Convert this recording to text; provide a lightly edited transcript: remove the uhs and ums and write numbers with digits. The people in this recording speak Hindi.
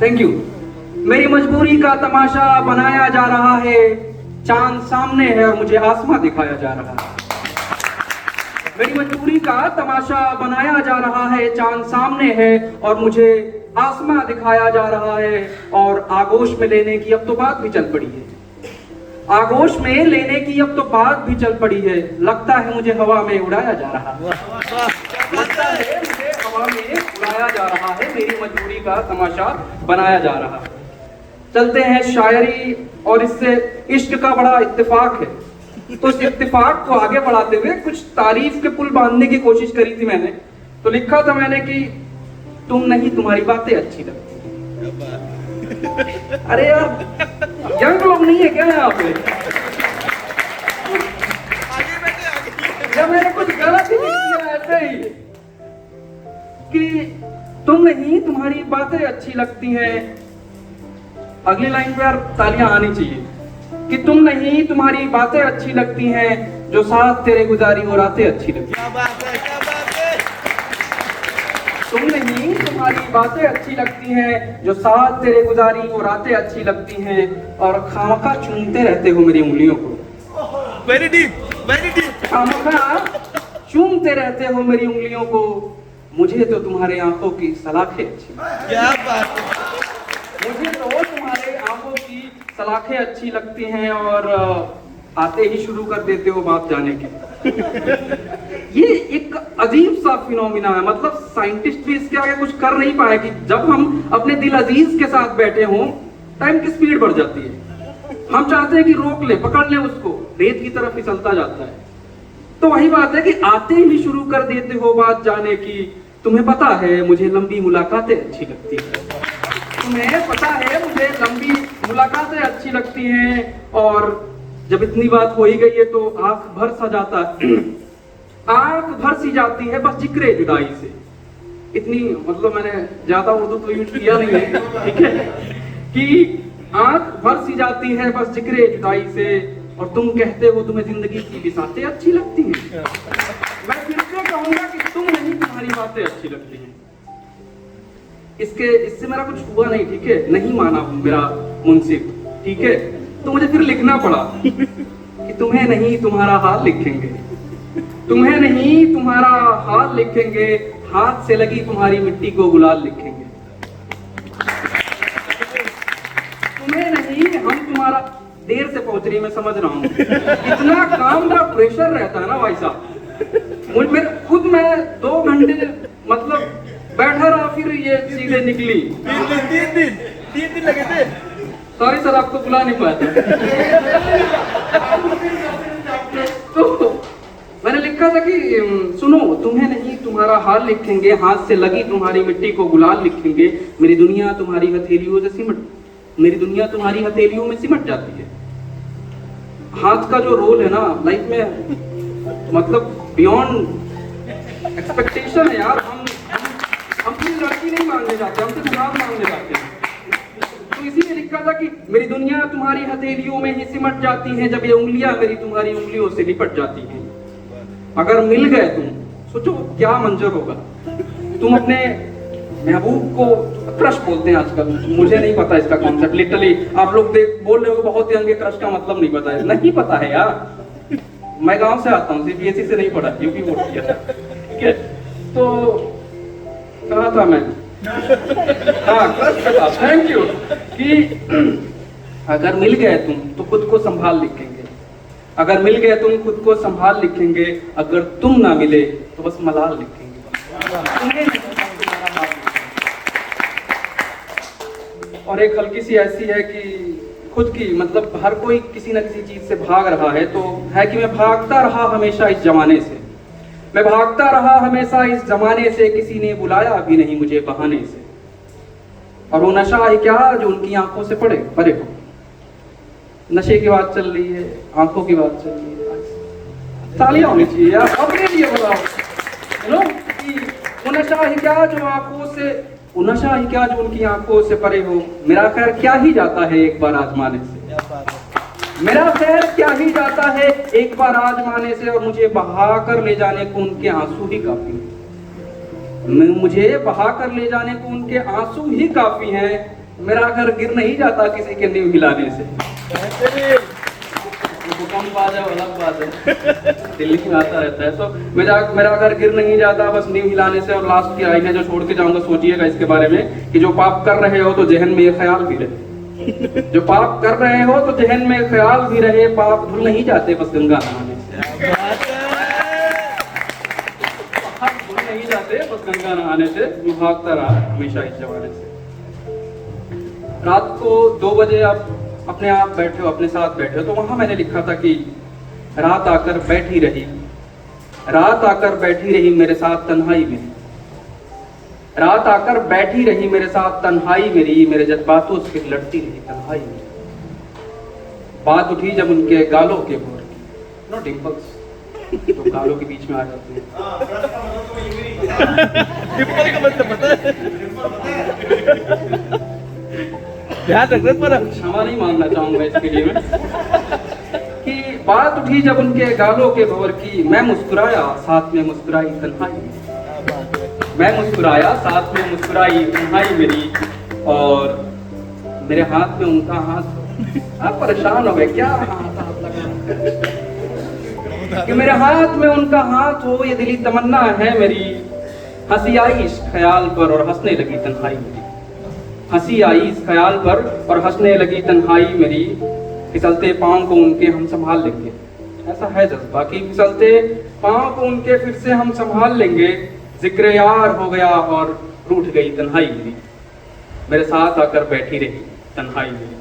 Thank you. मेरी मजबूरी का तमाशा बनाया जा रहा है, चांद सामने है और मुझे आसमां दिखाया जा रहा है। मेरी मजबूरी का तमाशा बनाया जा रहा है, चांद सामने है और मुझे आसमां दिखाया जा रहा है। और आगोश में लेने की अब तो बात भी चल पड़ी है, आगोश में लेने की अब तो बात भी चल पड़ी है। लगता है मुझे हवा में उड़ाया जा रहा है, लगता है मुझे हवा में उड़ाया जा रहा है, मेरी मजबूरी का तमाशा बनाया जा रहा है। चलते हैं शायरी, और इससे इश्क का बड़ा इत्तेफाक है। तो इस इत्तेफाक को आगे बढ़ाते हुए कुछ तारीफ के पुल बांधने की कोशिश करी थी मैंने। तो लिखा था मैंने कि तुम नहीं तुम्हारी बातें अच्छी लगती। अरे यार यंग लोग नहीं है क्या यहाँ पे? जब मैंने कुछ गलत ही लिख दिया ऐसे ही कि तुम नहीं तुम्हारी बातें अच्छी लगती हैं। अगली लाइन पे यार तालियां आनी चाहिए कि तुम नहीं तुम्हारी बातें अच्छी लगती हैं, जो साथ तेरे गुजारी वो रातें अच्छी लगती हैं। क्या बात है, क्या बात है। तुम नहीं तुम्हारी बातें अच्छी लगती हैं, जो साथ तेरे गुजारी वो रातें अच्छी लगती हैं, और खामखा चूमते रहते हो मेरी उंगलियों को। Very deep, very deep. खामखा चूमते रहते हो मेरी उंगलियों को, मुझे तो तुम्हारे आंखों की सलाखें अच्छी। क्या बात है। मुझे तो तुम्हारे आंखों की सलाखें अच्छी लगती हैं, और आते ही शुरू कर देते हो बात जाने की। ये एक अजीब सा फिनोमिना है, मतलब साइंटिस्ट भी इसके आगे कुछ कर नहीं पाए कि जब हम अपने दिल अजीज के साथ बैठे हों, टाइम की स्पीड बढ़ जाती है। हम चाहते हैं कि रोक ले, पकड़ ले उसको, रेत की तरफ फिसलता जाता है। तो वही बात है कि आते ही शुरू कर देते हो बात जाने की। तुम्हें पता है मुझे लंबी मुलाकातें अच्छी लगती है, तुम्हें पता है मुझे लंबी मुलाकातें अच्छी लगती हैं, और जब इतनी बात हो ही गई है तो आंख भर सा जाता है, आंख भर सी जाती है बस जिक्रे जुदाई से। इतनी मतलब मैंने ज्यादा उर्दू तो यूज किया नहीं है, ठीक है, कि आंख भर सी जाती है बस जिक्रे जुदाई से, और तुम कहते हो तुम्हें जिंदगी की बिसातें अच्छी लगती हैं। मैं फिर से कहूंगा कि तुम नहीं तुम्हारी बातें अच्छी लगती हैं। इससे मेरा कुछ हुआ नहीं, ठीक है, नहीं माना मेरा मुंसिफ, ठीक है, तो मुझे फिर लिखना पड़ा कि तुम्हें नहीं तुम्हारा हाल लिखेंगे, तुम्हें नहीं तुम्हारा हाल लिखेंगे, हाथ से लगी तुम्हारी मिट्टी को गुलाल लिखेंगे। तुम्हें नहीं हम तुम्हारा, देर से पहुंच रही मैं समझ रहा हूँ, इतना काम का प्रेशर रहता है ना भाई साहब। मुझे खुद मैं 2 घंटे मतलब बैठा रहा, फिर ये सीधे निकली। 3 दिन लगे थे। सॉरी सर, आपको बुला नहीं पाया था। तो मैंने लिखा था कि सुनो, तुम्हें नहीं तुम्हारा हाल लिखेंगे, हाथ से लगी तुम्हारी मिट्टी को गुलाल लिखेंगे, मेरी दुनिया तुम्हारी हथेलियों से सिमट, मेरी दुनिया तुम्हारी हथेलियों में सिमट जाती है। हाथ का जो रोल है ना लाइफ में, मतलब बियॉन्ड एक्सपेक्टेशन है यार। हम कोई लड़की नहीं मांगने जाते, हम तो गुलाब मांगने जाते हैं। तो इसीलिए लिखा था कि मेरी दुनिया तुम्हारी हथेलियों में ही सिमट जाती है, जब ये उंगलियां मेरी तुम्हारी उंगलियों से लिपट जाती हैं। अगर मिल गए तुम, सोचो क्या मंजर होगा। तुम अपने महबूब को क्रश बोलते हैं आजकल, मुझे नहीं पता इसका कॉन्सेप्ट, लिटरली आप लोग देख बोल रहे हो बहुत यंग, क्रश का मतलब नहीं पता है। नहीं पता है यार, मैं गांव से आता हूँ, सीबीएसई से नहीं पढ़ा, यूपी बोर्ड किया था, ठीक है। तो कहा था मैं, हाँ क्रश पे था, थैंक यू, कि अगर मिल गए तुम तो खुद को संभाल लिखेंगे, अगर मिल गए तुम खुद को संभाल लिखेंगे, अगर तुम ना मिले तो बस मलाल लिखेंगे। और एक हल्की सी ऐसी है कि खुद की, मतलब हर कोई किसी न किसी चीज से भाग रहा है, तो है कि मैं भागता रहा हमेशा इस जमाने से, मैं भागता रहा हमेशा इस जमाने से, किसी ने बुलाया भी नहीं मुझे बहाने से। और वो नशा है क्या जो उनकी आंखों से परे हो। नशे की बात चल रही है, आंखों की बात चल रही है, तालियां होनी चाहिए यार अपने लिए, बताओ नो कि वो नशा है क्या जो आंखों से, वो नशा ही क्या जो उनकी आंखों से परे हो। मेरा खैर क्या ही जाता है एक बार आजमाने से, मेरा खैर क्या ही जाता है एक बार आजमाने से, और मुझे बहा कर ले जाने को उनके आंसू ही काफी हैं, मुझे बहा कर ले जाने को उनके आंसू ही काफी हैं। मेरा घर गिर नहीं जाता किसी के नींव हिलाने से। भूकंप आ जाए अलग बात है, दिल्ली में आता रहता है। तो मेरा घर गिर नहीं जाता बस नींव हिलाने से। और लास्ट की लाइन है जो छोड़ के जाऊंगा, सोचिएगा इसके बारे में कि जो पाप कर रहे हो तो जहन में ये ख्याल भी रहे, जो पाप कर रहे हो तो जहन में ख्याल भी रहे, पाप धुल नहीं जाते बस गंगा नहाने से। पाप धुल नहीं जाते बस गंगा नहाने से, भागता रहा हमेशा इस जमाने से। रात को 2 बजे आप अपने आप बैठे हो, अपने साथ बैठे हो, तो वहां मैंने लिखा था कि रात आकर बैठी रही, रात आकर बैठी रही मेरे साथ तन्हाई में, रात आकर बैठी रही मेरे साथ तन्हाई मेरी, मेरे जज्बातों से लड़ती रही तन्हाई में। बात उठी जब उनके गालों के भोर की, नो डिंपल्स तो गालों के बीच में आ जाते हैं। डिंपल का मतलब पता है? ध्यान रख पर क्षमा नहीं मांगना चाहूंगा इसके लिए मैं कि बात उठी जब उनके गालों के भंवर की, मैं मुस्कुराया साथ में मुस्कुराई तन्हाई, मैं मुस्कुराया साथ में मुस्कुराई तन्हाई मेरी, और मेरे हाथ में उनका हाथ। आप परेशान हो गए क्या? हाथ लगा कि मेरे हाथ में उनका हाथ हो, ये दिली तमन्ना है मेरी। हंसी आई इस ख्याल पर और हंसने लगी तन्हाई मेरी, हंसी आई इस ख्याल पर और हंसने लगी तन्हाई मेरी। फिसलते पांव को उनके हम संभाल लेंगे, ऐसा है जज्बा कि फिसलते पांव को उनके फिर से हम संभाल लेंगे। जिक्र यार हो गया और रूठ गई तन्हाई मेरी, मेरे साथ आकर बैठी रही तन्हाई मेरी।